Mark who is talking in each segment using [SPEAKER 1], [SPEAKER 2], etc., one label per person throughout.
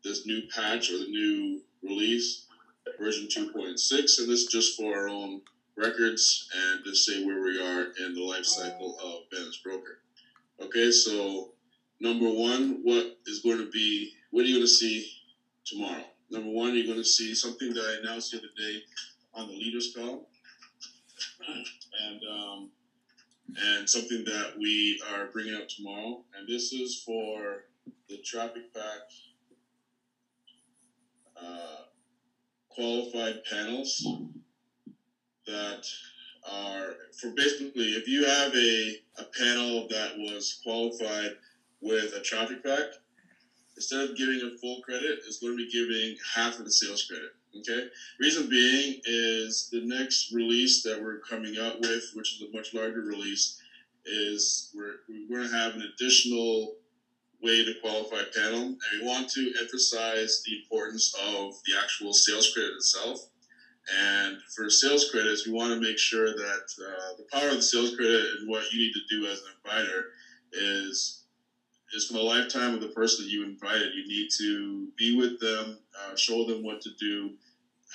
[SPEAKER 1] this new patch or the new release, version 2.6, and this is just for our own records and to say where we are in the life cycle of Vantage Broker. Okay, so number one, what are you going to see tomorrow? Number one, you're going to see something that I announced the other day on the leaders call, and something that we are bringing up tomorrow. And this is for the Traffic Pack qualified panels that are for basically, if you have a panel that was qualified with a Traffic Pack, instead of giving a full credit, it's going to be giving half of the sales credit. Okay? Reason being is the next release that we're coming out with, which is a much larger release, is we're going to have an additional way to qualify a panel, and we want to emphasize the importance of the actual sales credit itself. And for sales credits, we want to make sure that the power of the sales credit and what you need to do as an inviter is for the lifetime of the person that you invited. You need to be with them, show them what to do,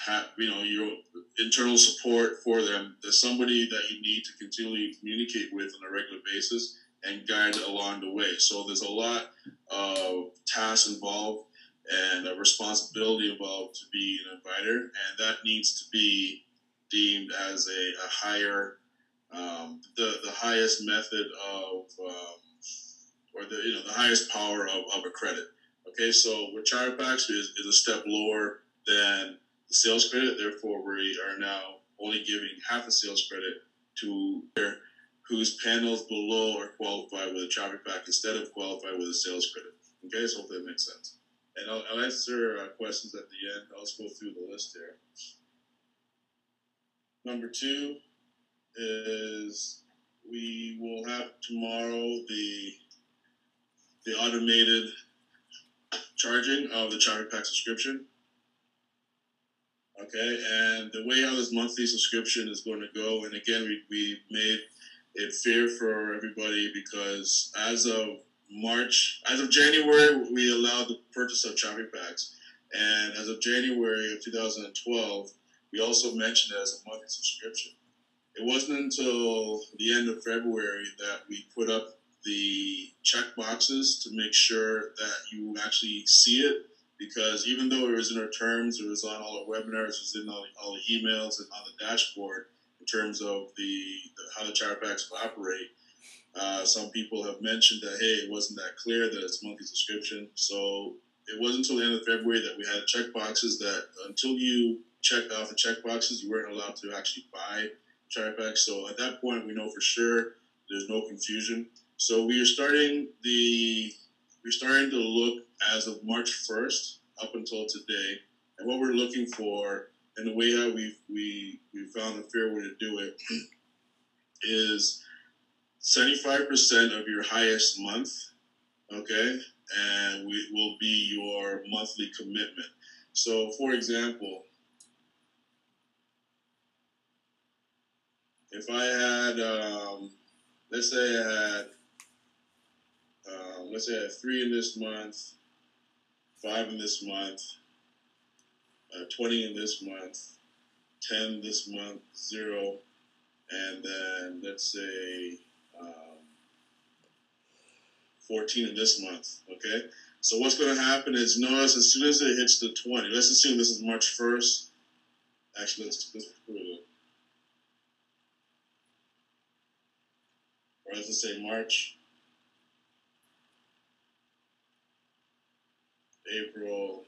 [SPEAKER 1] have your internal support for them. There's somebody that you need to continually communicate with on a regular basis and guide along the way. So there's a lot of tasks involved and a responsibility involved to be an inviter, and that needs to be deemed as a higher, the highest method of, or the highest power of a credit. Okay, so with Charter Packs is a step lower than the sales credit. Therefore, we are now only giving half the sales credit to whose panels below are qualified with a Traffic Pack instead of qualified with a sales credit. Okay, so hopefully that makes sense. And I'll answer questions at the end. I'll just go through the list here. Number two is we will have tomorrow the automated charging of the Traffic Pack subscription. Okay, and the way how this monthly subscription is going to go, and again, we made it fair for everybody because as of January, we allowed the purchase of Traffic Packs. And as of January of 2012, we also mentioned it as a monthly subscription. It wasn't until the end of February that we put up the check boxes to make sure that you actually see it, because even though it was in our terms, it was on all our webinars, it was in all the emails and on the dashboard in terms of how the Charter Packs will operate. Some people have mentioned that, hey, it wasn't that clear that it's monthly subscription. So it wasn't until the end of February that we had check boxes that until you checked off the check boxes, you weren't allowed to actually buy Charter Packs. So at that point, we know for sure there's no confusion. So we're starting to look as of March 1st up until today, and what we're looking for, and the way how we found a fair way to do it, is 75% of your highest month, okay, and will be your monthly commitment. So, for example, if I had, let's say I had 3 in this month, 5 in this month, 20 in this month, 10 this month, 0, and then let's say 14 in this month, okay? So what's going to happen is, notice as soon as it hits the 20, let's assume this is March 1st. Actually, let's put it, or let's just say March, April,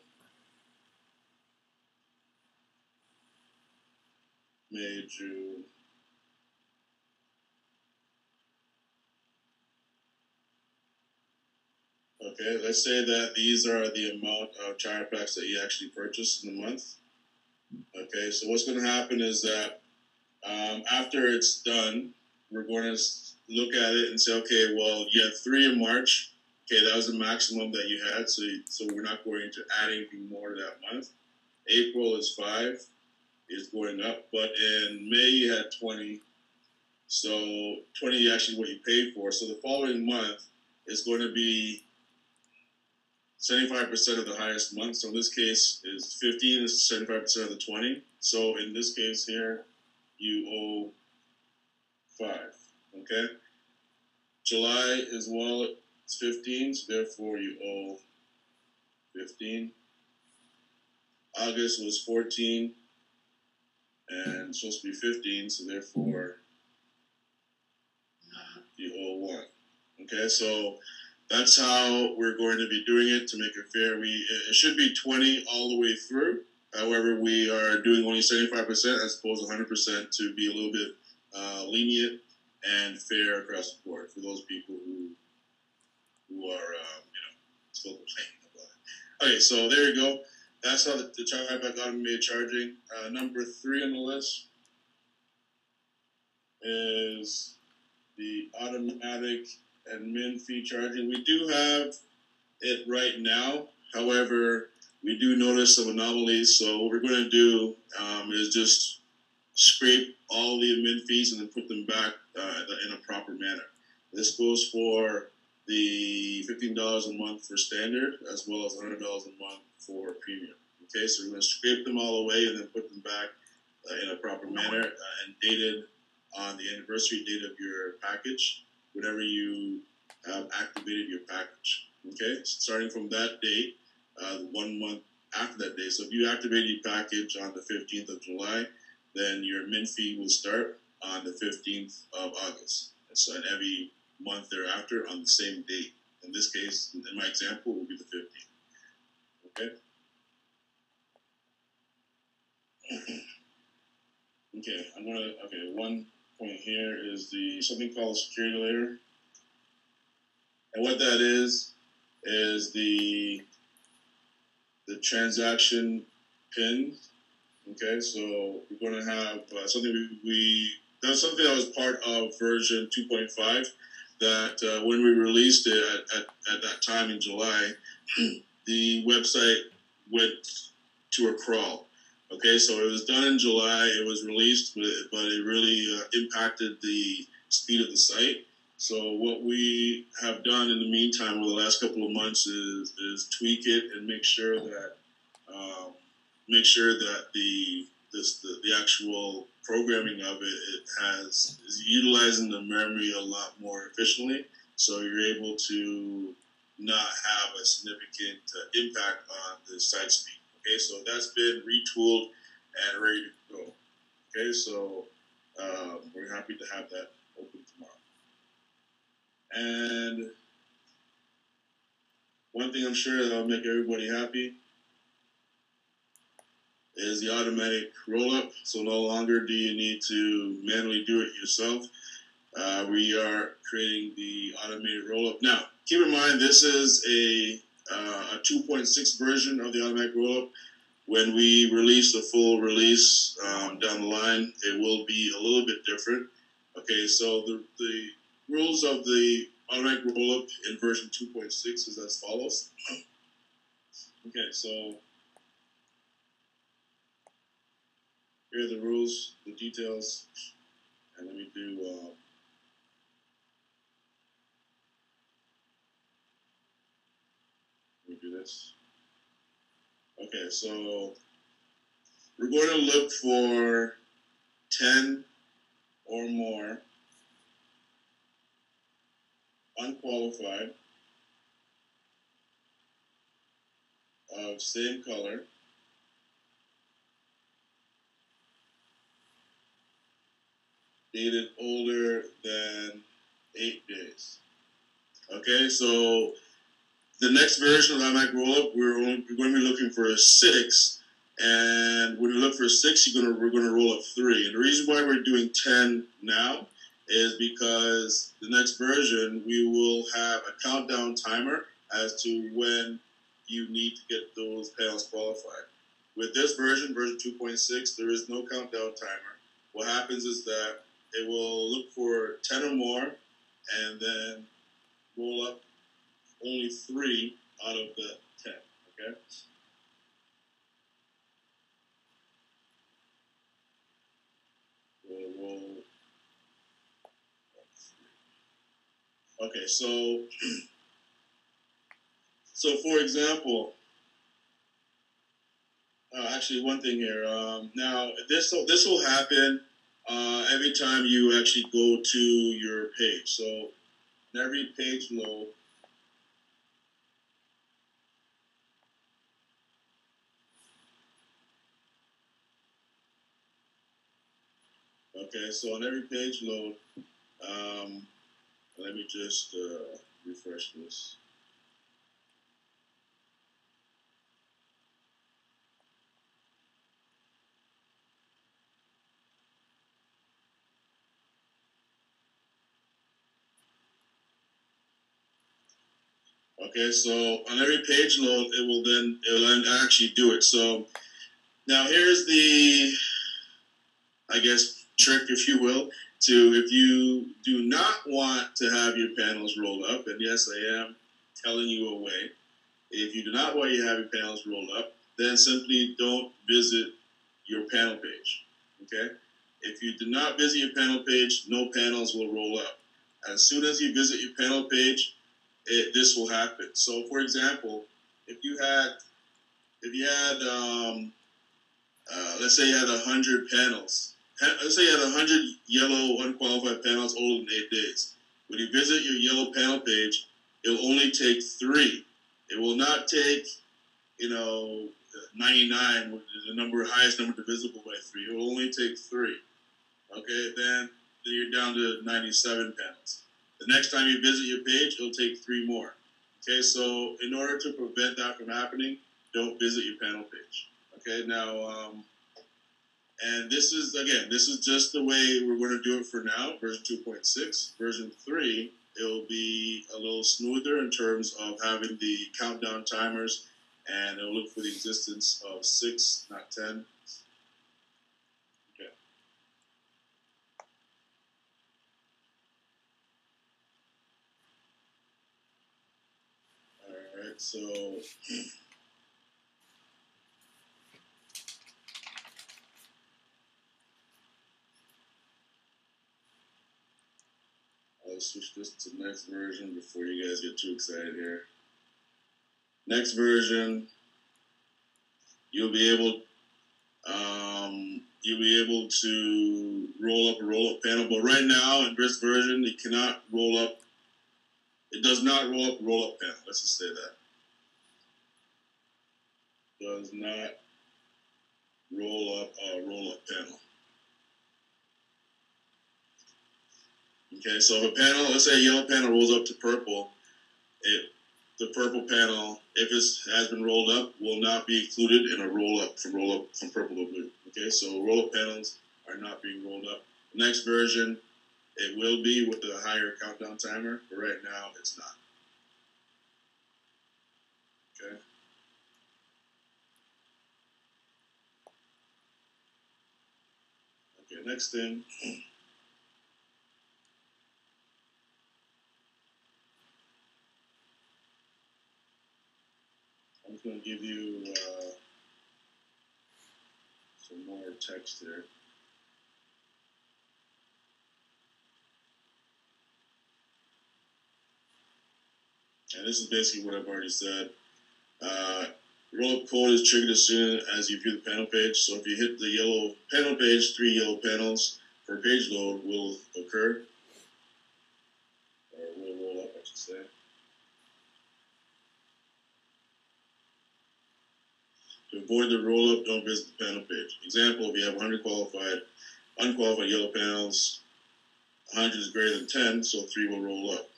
[SPEAKER 1] May, June, okay, let's say that these are the amount of Charter Packs that you actually purchased in the month. Okay, so what's going to happen is that after it's done, we're going to look at it and say, okay, well, you had 3 in March. Okay, that was the maximum that you had, so we're not going to add anything more to that month. April is 5, is going up, but in May you had 20, so 20 is actually what you paid for. So the following month is going to be 75% of the highest month. So in this case is 15 is 75% of the 20. So in this case here, you owe 5. Okay. July as well, it's 15, so therefore you owe 15. August was 14, and it's supposed to be 15, so therefore you owe 1. Okay, so that's how we're going to be doing it to make it fair. It should be 20 all the way through. However, we are doing only 75% as opposed to 100% to be a little bit lenient and fair across the board for those people who are still complaining about it. Okay, so there you go. That's how the chargeback automated charging. Number 3 on the list is the automatic admin fee charging. We do have it right now. However, we do notice some anomalies. So what we're going to do is just scrape all the admin fees and then put them back in a proper manner. This goes for the $15 a month for standard as well as $100 a month for premium. Okay, so we're going to scrape them all away and then put them back in a proper manner and dated on the anniversary date of your package, whenever you have activated your package. Okay, starting from that date, 1 month after that day. So if you activate your package on the 15th of July, then your min fee will start on the 15th of August. And so in every month thereafter on the same date. In this case, in my example, will be the 15th. Okay? Okay, one point here is something called security layer. And what that is the transaction pin. Okay, so we're going to have something that's something that was part of version 2.5 that when we released it at that time in July, the website went to a crawl. Okay, so it was done in July, it was released, but it really impacted the speed of the site. So what we have done in the meantime over the last couple of months is tweak it and make sure that the actual programming of it is utilizing the memory a lot more efficiently. So you're able to not have a significant impact on the site speed. Okay, so that's been retooled and ready to go. Okay, so we're happy to have that open tomorrow. And one thing I'm sure that'll make everybody happy is the automatic roll-up. So no longer do you need to manually do it yourself. We are creating the automated roll-up. Now, keep in mind, this is a 2.6 version of the automatic roll-up. When we release the full release down the line, it will be a little bit different. Okay, so the rules of the automatic roll-up in version 2.6 is as follows. Okay, so here are the rules, the details, and let me do this. Okay, so we're going to look for 10 or more unqualified of same color dated older than 8 days. Okay, so the next version of the automatic roll-up, we're going to be looking for a 6, and when you look for a 6, we're going to roll up 3. And the reason why we're doing 10 now is because the next version, we will have a countdown timer as to when you need to get those panels qualified. With this version, version 2.6, there is no countdown timer. What happens is that it will look for 10 or more and then roll up only 3 out of the 10, okay? Okay, so So, for example, actually, one thing here. Now, this will happen every time you actually go to your page. So, in every page load, okay. So on every page load, let me just refresh this. Okay, so on every page load, it'll then actually do it. So now here's the, I guess, trick, if you will, to if you do not want to have your panels rolled up, and yes, I am telling you a way. If you do not want to have your panels rolled up, then simply don't visit your panel page. Okay? If you do not visit your panel page, no panels will roll up. As soon as you visit your panel page, this will happen. So, for example, if you had, let's say you had 100 panels. Let's say you had 100 yellow unqualified panels older than 8 days. When you visit your yellow panel page, it'll only take 3. It will not take, 99, which is the highest number divisible by 3. It will only take 3. Okay, then you're down to 97 panels. The next time you visit your page, it'll take 3 more. Okay, so in order to prevent that from happening, don't visit your panel page. Okay, now, and this is just the way we're going to do it for now, version 2.6. Version 3, it'll be a little smoother in terms of having the countdown timers, and it'll look for the existence of 6, not 10. Okay. All right, so I'll switch this to the next version before you guys get too excited here. Next version, you'll be able to roll up a roll-up panel. But right now, in this version, it cannot roll up. It does not roll up a roll-up panel. Let's just say that. Does not roll up a roll-up panel. Okay, so if a panel, let's say a yellow panel rolls up to purple, the purple panel, if it has been rolled up, will not be included in a roll-up from purple to blue. Okay, so roll-up panels are not being rolled up. The next version, it will be with a higher countdown timer, but right now it's not. Okay. Okay, next thing. I'm just going to give you some more text there. And this is basically what I've already said. Roll-up code is triggered as soon as you view the panel page. So if you hit the yellow panel page, 3 yellow panels for page load will occur. Or will roll up, I should say. To avoid the roll-up, don't visit the panel page. Example, if you have 100 unqualified yellow panels, 100 is greater than 10, so 3 will roll up.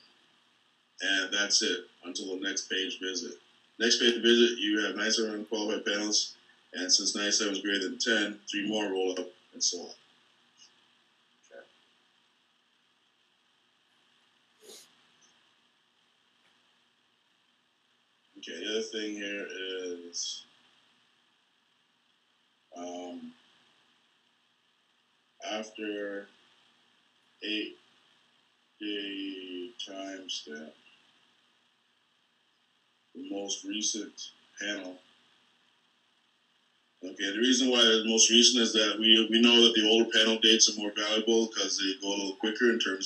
[SPEAKER 1] And that's it until the next page visit. Next page visit, you have 97 unqualified panels, and since 97 is greater than 10, 3 more roll up, and so on. Okay, the other thing here is after 8-day timestamp, the most recent panel. Okay, the reason why the most recent is that we know that the older panel dates are more valuable because they go a little quicker in terms